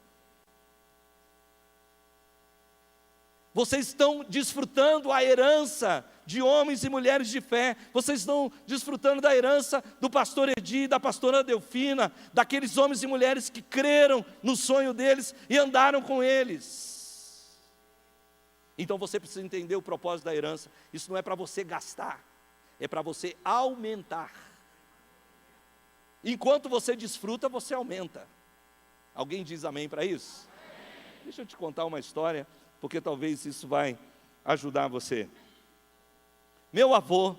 Vocês estão desfrutando a herança de homens e mulheres de fé. Vocês estão desfrutando da herança do pastor Edi, da pastora Delfina, daqueles homens e mulheres que creram no sonho deles e andaram com eles. Então você precisa entender o propósito da herança. Isso não é para você gastar, é para você aumentar. Enquanto você desfruta, você aumenta. Alguém diz amém para isso? Deixa eu te contar uma história, porque talvez isso vai ajudar você. Meu avô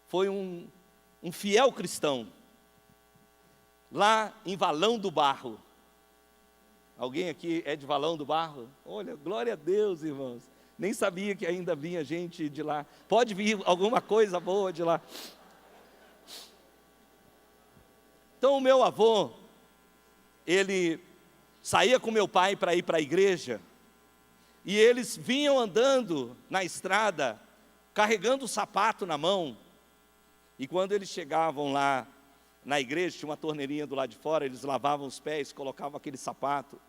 foi um fiel cristão, lá em Valão do Barro. Alguém aqui é de Valão do Barro? Olha, glória a Deus, irmãos. Nem sabia que ainda vinha gente de lá. Pode vir alguma coisa boa de lá. Então o meu avô, ele saía com meu pai para ir para a igreja, e eles vinham andando na estrada, carregando o sapato na mão, e quando eles chegavam lá na igreja, tinha uma torneirinha do lado de fora, eles lavavam os pés, colocavam aquele sapato,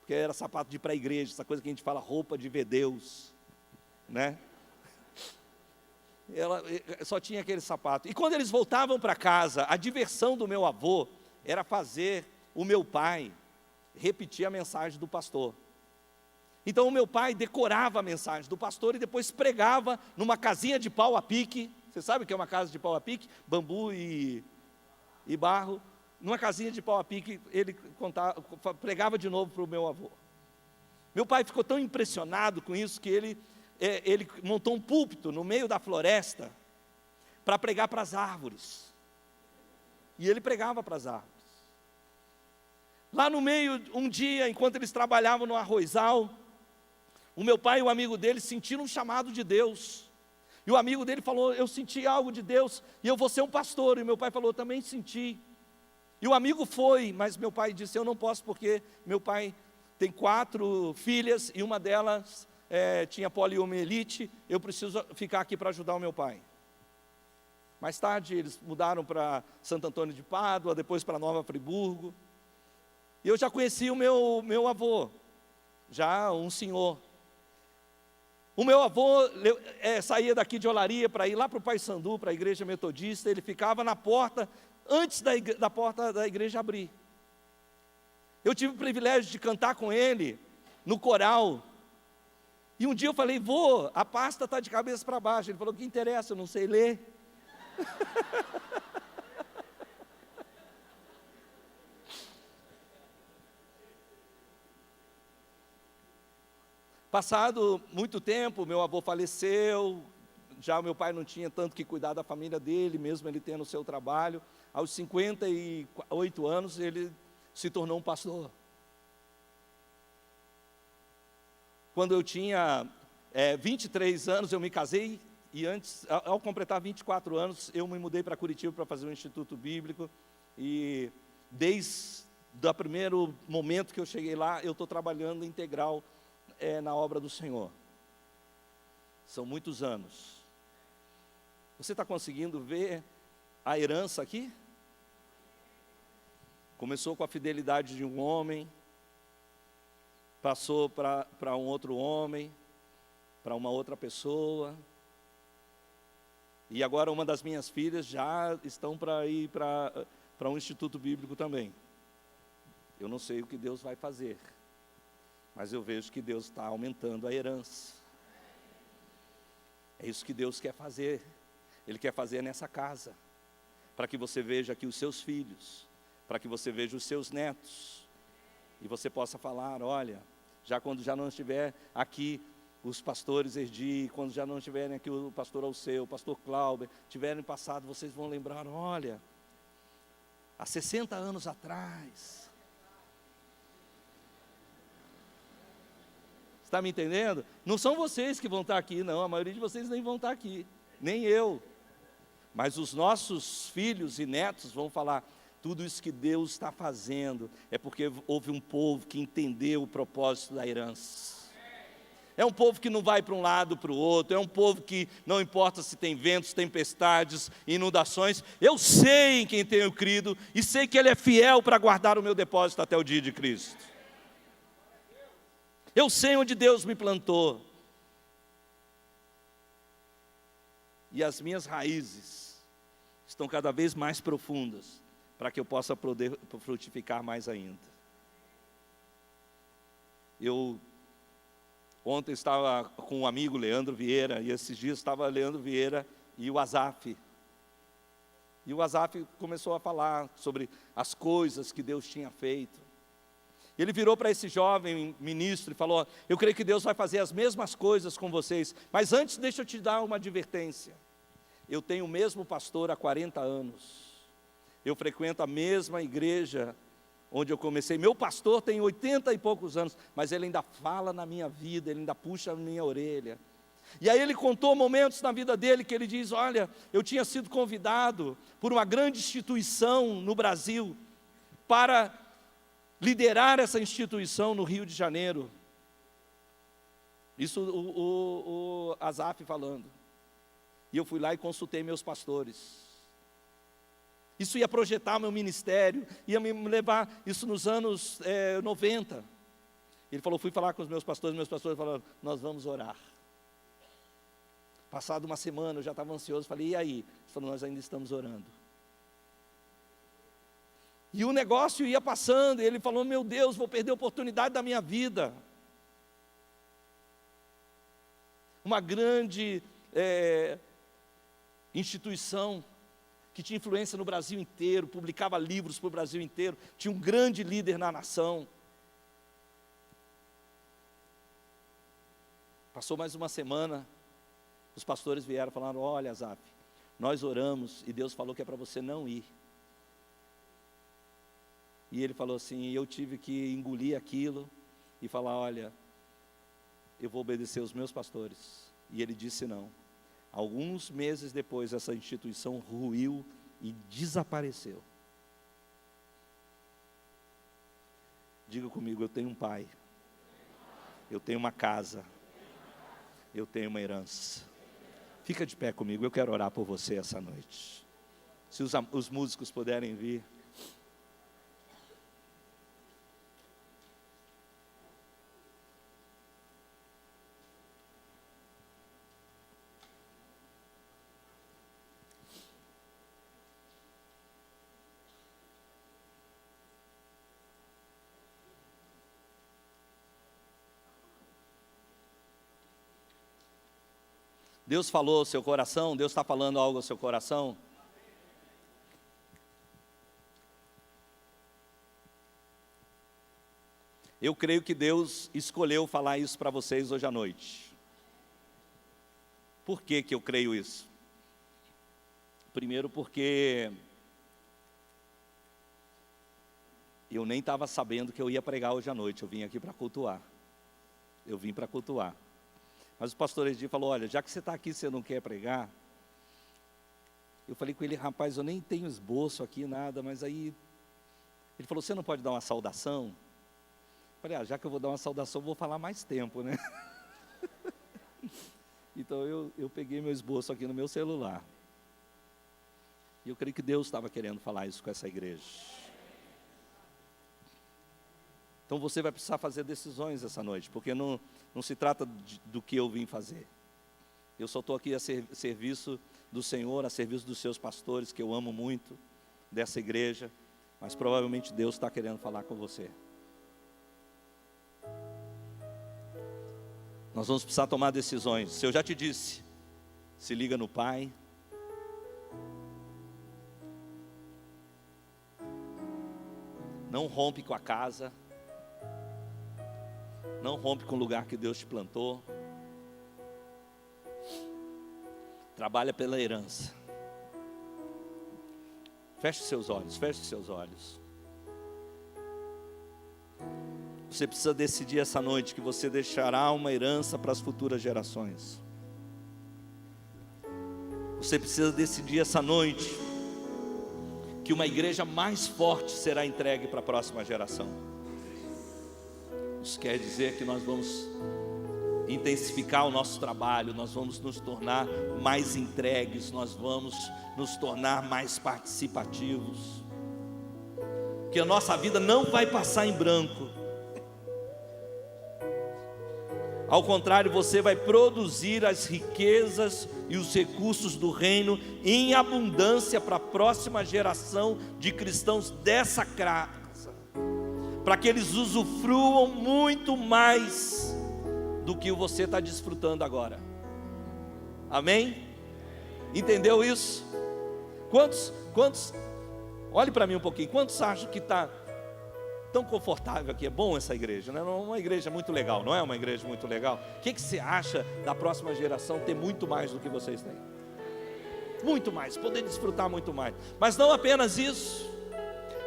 porque era sapato de ir para a igreja, essa coisa que a gente fala, roupa de ver Deus, né? Ela só tinha aquele sapato. E quando eles voltavam para casa, a diversão do meu avô era fazer o meu pai repetir a mensagem do pastor. Então o meu pai decorava a mensagem do pastor e depois pregava numa casinha de pau a pique. Você sabe o que é uma casa de pau a pique? Bambu e barro. Numa casinha de pau a pique, ele pregava de novo para o meu avô. Meu pai ficou tão impressionado com isso que ele montou um púlpito no meio da floresta para pregar para as árvores. E ele pregava para as árvores. Lá no meio, um dia, enquanto eles trabalhavam no arrozal, o meu pai e o amigo dele sentiram um chamado de Deus. E o amigo dele falou, eu senti algo de Deus, e eu vou ser um pastor. E meu pai falou, eu também senti. E o amigo foi, mas meu pai disse, eu não posso, porque meu pai tem 4 filhas, e uma delas tinha poliomielite, eu preciso ficar aqui para ajudar o meu pai. Mais tarde eles mudaram para Santo Antônio de Pádua, depois para Nova Friburgo. E eu já conheci o meu avô, já um senhor. O meu avô saía daqui de Olaria para ir lá para o Paissandu, para a igreja metodista, ele ficava na porta, antes da porta da igreja abrir. Eu tive o privilégio de cantar com ele no coral. E um dia eu falei, vô, a pasta está de cabeça para baixo. Ele falou, o que interessa, eu não sei ler. Passado muito tempo, meu avô faleceu, já meu pai não tinha tanto que cuidar da família dele, mesmo ele tendo o seu trabalho. Aos 58 anos, ele se tornou um pastor. Quando eu tinha 23 anos, eu me casei E antes, ao completar 24 anos, eu me mudei para Curitiba para fazer um instituto bíblico. E desde o primeiro momento que eu cheguei lá, eu estou trabalhando integral na obra do Senhor. São muitos anos. Você está conseguindo ver a herança aqui? Começou com a fidelidade de um homem, passou para um outro homem, para uma outra pessoa. E agora uma das minhas filhas já estão para ir para um instituto bíblico também. Eu não sei o que Deus vai fazer, mas eu vejo que Deus está aumentando a herança. É isso que Deus quer fazer. Ele quer fazer nessa casa, para que você veja aqui os seus filhos, para que você veja os seus netos, e você possa falar, olha, quando já não estiver aqui os pastores Erdi, quando já não estiverem aqui o pastor Alceu, o pastor Cláudio, tiverem passado, vocês vão lembrar, olha, há 60 anos atrás. Está me entendendo? Não são vocês que vão estar aqui, não, a maioria de vocês nem vão estar aqui, nem eu. Mas os nossos filhos e netos vão falar, tudo isso que Deus está fazendo, é porque houve um povo que entendeu o propósito da herança. É um povo que não vai para um lado, para o outro, é um povo que não importa se tem ventos, tempestades, inundações, eu sei em quem tenho crido, e sei que Ele é fiel para guardar o meu depósito até o dia de Cristo. Eu sei onde Deus me plantou, e as minhas raízes estão cada vez mais profundas, para que eu possa poder frutificar mais ainda. Eu ontem estava com um amigo, Leandro Vieira, e esses dias estava Leandro Vieira e o Azaf. E o Azaf começou a falar sobre as coisas que Deus tinha feito. Ele virou para esse jovem ministro e falou, eu creio que Deus vai fazer as mesmas coisas com vocês, mas antes deixa eu te dar uma advertência. Eu tenho o mesmo pastor há 40 anos, eu frequento a mesma igreja onde eu comecei, meu pastor tem 80 e poucos anos, mas ele ainda fala na minha vida, ele ainda puxa a minha orelha. E aí ele contou momentos na vida dele que ele diz, olha, eu tinha sido convidado por uma grande instituição no Brasil, para liderar essa instituição no Rio de Janeiro. Isso o Azaf falando. E eu fui lá e consultei meus pastores. Isso ia projetar meu ministério, ia me levar, isso nos anos 90. Ele falou, fui falar com os meus pastores falaram, nós vamos orar. Passado uma semana, eu já estava ansioso, falei, e aí? Ele falou, nós ainda estamos orando. E o negócio ia passando, e ele falou, meu Deus, vou perder a oportunidade da minha vida. Uma grande instituição, que tinha influência no Brasil inteiro, publicava livros para o Brasil inteiro, tinha um grande líder na nação. Passou mais uma semana, os pastores vieram e falaram, olha Azaf, nós oramos e Deus falou que é para você não ir. E ele falou assim, eu tive que engolir aquilo e falar, olha, eu vou obedecer os meus pastores. E ele disse não. Alguns meses depois, essa instituição ruiu e desapareceu. Diga comigo, eu tenho um pai, eu tenho uma casa, eu tenho uma herança. Fica de pé comigo, eu quero orar por você essa noite. Se os músicos puderem vir. Deus falou ao seu coração? Deus está falando algo ao seu coração? Eu creio que Deus escolheu falar isso para vocês hoje à noite. Por que que eu creio isso? Primeiro porque eu nem estava sabendo que eu ia pregar hoje à noite, eu vim aqui para cultuar. Eu vim para cultuar. Mas o pastor Edi falou, olha, já que você está aqui e você não quer pregar, eu falei com ele, rapaz, eu nem tenho esboço aqui, nada, mas aí, ele falou, você não pode dar uma saudação? Eu falei, já que eu vou dar uma saudação, eu vou falar mais tempo, né? Então eu peguei meu esboço aqui no meu celular. E eu creio que Deus estava querendo falar isso com essa igreja. Então você vai precisar fazer decisões essa noite, porque não se trata do que eu vim fazer. Eu só estou aqui a serviço do Senhor, a serviço dos seus pastores, que eu amo muito, dessa igreja, mas provavelmente Deus está querendo falar com você. Nós vamos precisar tomar decisões. Se eu já te disse, se liga no Pai. Não rompe com a casa. Não rompe com o lugar que Deus te plantou. Trabalha pela herança. Feche seus olhos, feche seus olhos. Você precisa decidir essa noite que você deixará uma herança para as futuras gerações. Você precisa decidir essa noite que uma igreja mais forte será entregue para a próxima geração. Isso quer dizer que nós vamos intensificar o nosso trabalho, nós vamos nos tornar mais entregues, nós vamos nos tornar mais participativos, que a nossa vida não vai passar em branco. Ao contrário, você vai produzir as riquezas e os recursos do reino em abundância para a próxima geração de cristãos dessa casa, para que eles usufruam muito mais do que você está desfrutando agora. Amém? Entendeu isso? Quantos, olhe para mim um pouquinho, quantos acham que está tão confortável aqui? É bom essa igreja, né? Não é uma igreja muito legal, não é uma igreja muito legal? O que você acha da próxima geração ter muito mais do que vocês têm? Muito mais, poder desfrutar muito mais. Mas não apenas isso.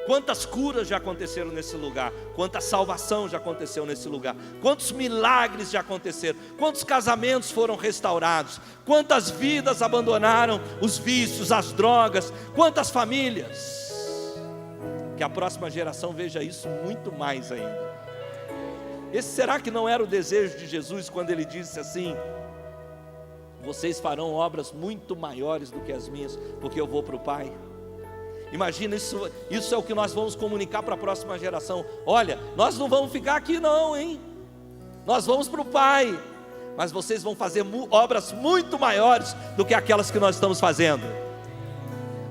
Quantas curas já aconteceram nesse lugar, quanta salvação já aconteceu nesse lugar, quantos milagres já aconteceram, quantos casamentos foram restaurados, quantas vidas abandonaram os vícios, as drogas, quantas famílias. Que a próxima geração veja isso muito mais ainda. Esse será que não era o desejo de Jesus quando ele disse assim: vocês farão obras muito maiores do que as minhas, porque eu vou para o Pai? Imagina, isso é o que nós vamos comunicar para a próxima geração. Olha, nós não vamos ficar aqui não, hein? Nós vamos para o Pai, mas vocês vão fazer obras muito maiores do que aquelas que nós estamos fazendo.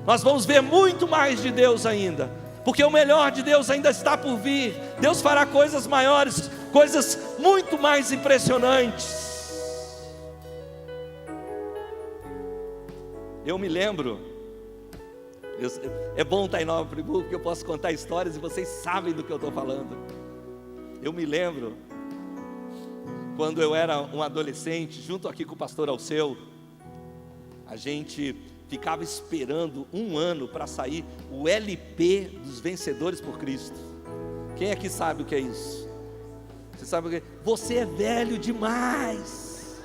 Nós vamos ver muito mais de Deus ainda, porque o melhor de Deus ainda está por vir. Deus fará coisas maiores, coisas muito mais impressionantes. Eu me lembro, é bom estar em Nova Friburgo, porque eu posso contar histórias e vocês sabem do que eu estou falando. Eu me lembro, quando eu era um adolescente, junto aqui com o pastor Alceu, a gente ficava esperando um ano para sair o LP dos Vencedores por Cristo. Quem aqui sabe o que é isso? Você sabe o que é? Você é velho demais.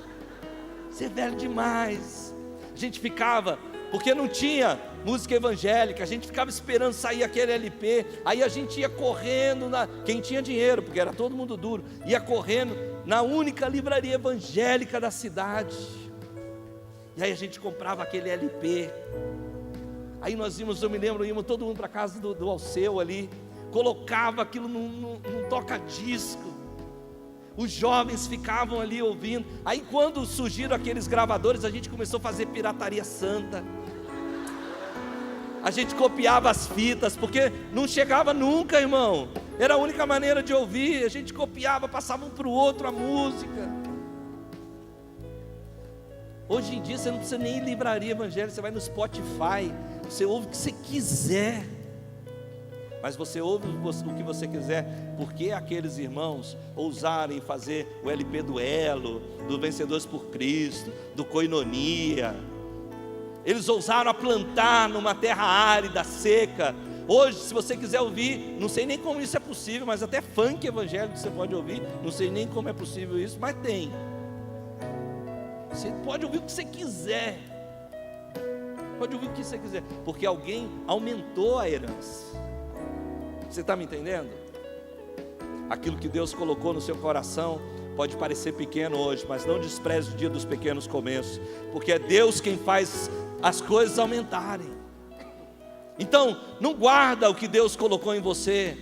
Você é velho demais. A gente ficava, porque não tinha música evangélica, a gente ficava esperando sair aquele LP, aí a gente ia correndo, quem tinha dinheiro, porque era todo mundo duro, ia correndo na única livraria evangélica da cidade, e aí a gente comprava aquele LP, aí nós íamos, eu me lembro, íamos todo mundo para a casa do Alceu ali, colocava aquilo num toca-disco, os jovens ficavam ali ouvindo, aí quando surgiram aqueles gravadores, a gente começou a fazer pirataria santa, a gente copiava as fitas, porque não chegava nunca, irmão, era a única maneira de ouvir, a gente copiava, passava um para o outro a música. Hoje em dia você não precisa nem ir em livraria evangélica, você vai no Spotify, você ouve o que você quiser, mas você ouve o que você quiser, porque aqueles irmãos ousaram fazer o LP do Elo, do Vencedores por Cristo, do Koinonia. Eles ousaram a plantar numa terra árida, seca. Hoje, se você quiser ouvir, não sei nem como isso é possível, mas até funk evangélico você pode ouvir, não sei nem como é possível isso, mas tem. Você pode ouvir o que você quiser. Pode ouvir o que você quiser, porque alguém aumentou a herança. Você está me entendendo? Aquilo que Deus colocou no seu coração pode parecer pequeno hoje, mas não despreze o dia dos pequenos começos, porque é Deus quem faz as coisas aumentarem. Então, não guarda o que Deus colocou em você.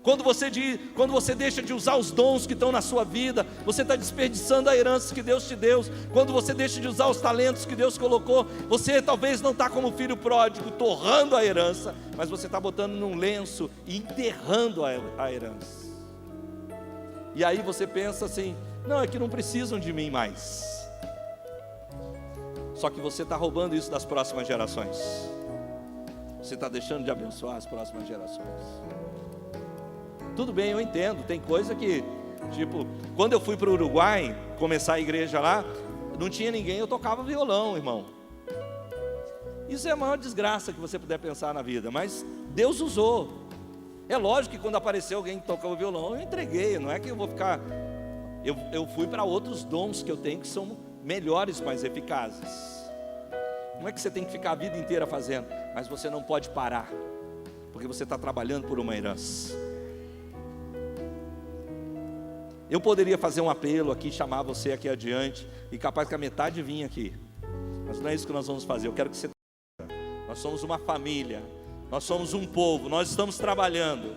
Quando você deixa de usar os dons que estão na sua vida, você está desperdiçando a herança que Deus te deu. Quando você deixa de usar os talentos que Deus colocou, você talvez não está como filho pródigo, torrando a herança, mas você está botando num lenço e enterrando a herança. E aí você pensa assim, não, é que não precisam de mim mais. Só que você está roubando isso das próximas gerações. Você está deixando de abençoar as próximas gerações. Tudo bem, eu entendo, tem coisa que, tipo, quando eu fui para o Uruguai, começar a igreja lá, não tinha ninguém, eu tocava violão, irmão. Isso é a maior desgraça que você puder pensar na vida, mas Deus usou. É lógico que quando apareceu alguém que tocava violão, eu entreguei, não é que eu vou ficar... Eu fui para outros dons que eu tenho que são melhores, mais eficazes. Não é que você tem que ficar a vida inteira fazendo, mas você não pode parar, porque você está trabalhando por uma herança. Eu poderia fazer um apelo aqui, chamar você aqui adiante, e capaz que a metade vinha aqui, mas não é isso que nós vamos fazer. Eu quero que você... Nós somos uma família, nós somos um povo, nós estamos trabalhando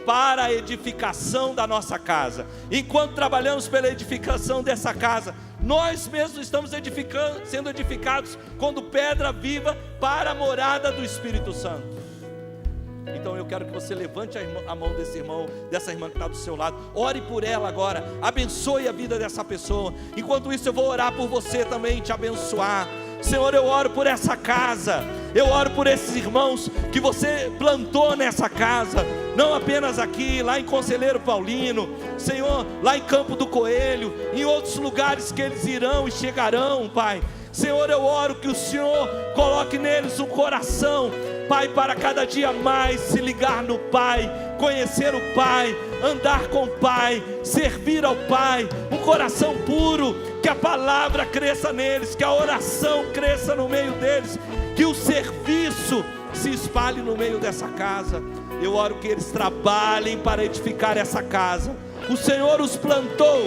para a edificação da nossa casa. Enquanto trabalhamos pela edificação dessa casa, nós mesmos estamos sendo edificados como pedra viva para a morada do Espírito Santo. Então eu quero que você levante a mão desse irmão, dessa irmã que está do seu lado, ore por ela agora, abençoe a vida dessa pessoa. Enquanto isso eu vou orar por você também, te abençoar. Senhor, eu oro por essa casa, eu oro por esses irmãos que você plantou nessa casa, não apenas aqui, lá em Conselheiro Paulino, Senhor, lá em Campo do Coelho, em outros lugares que eles irão e chegarão, Pai. Senhor, eu oro que o Senhor coloque neles um coração, Pai, para cada dia mais se ligar no Pai, conhecer o Pai, andar com o Pai, servir ao Pai, um coração puro, que a palavra cresça neles, que a oração cresça no meio deles, que o serviço se espalhe no meio dessa casa. Eu oro que eles trabalhem para edificar essa casa. O Senhor os plantou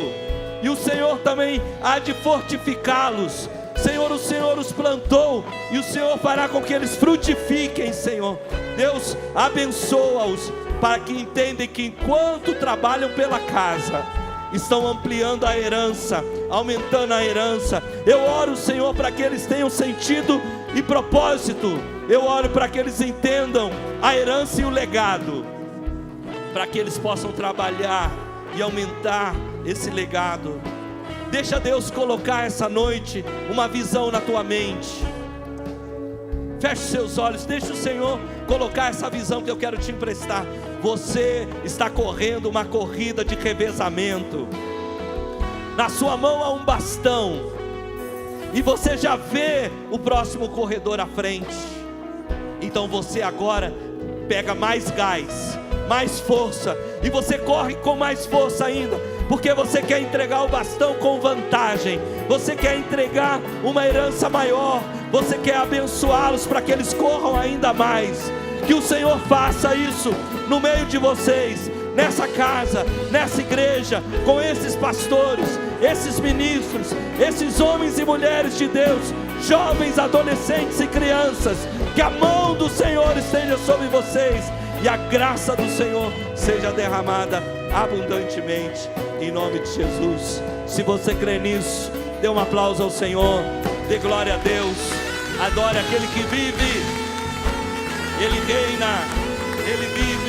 e o Senhor também há de fortificá-los. Senhor, o Senhor os plantou e o Senhor fará com que eles frutifiquem, Senhor. Deus, abençoa-os para que entendam que enquanto trabalham pela casa, estão ampliando a herança, aumentando a herança. Eu oro, Senhor, para que eles tenham sentido e propósito. Eu oro para que eles entendam a herança e o legado, para que eles possam trabalhar e aumentar esse legado. Deixa Deus colocar essa noite uma visão na tua mente. Feche seus olhos, deixa o Senhor colocar essa visão que eu quero te emprestar. Você está correndo uma corrida de revezamento. Na sua mão há um bastão, e você já vê o próximo corredor à frente. Então você agora pega mais gás, mais força, e você corre com mais força ainda, porque você quer entregar o bastão com vantagem, você quer entregar uma herança maior, você quer abençoá-los para que eles corram ainda mais. Que o Senhor faça isso no meio de vocês, nessa casa, nessa igreja, com esses pastores, esses ministros, esses homens e mulheres de Deus, jovens, adolescentes e crianças. Que a mão do Senhor esteja sobre vocês e a graça do Senhor seja derramada abundantemente, em nome de Jesus. Se você crê nisso, dê um aplauso ao Senhor, dê glória a Deus, adore aquele que vive. Ele reina, Ele vive.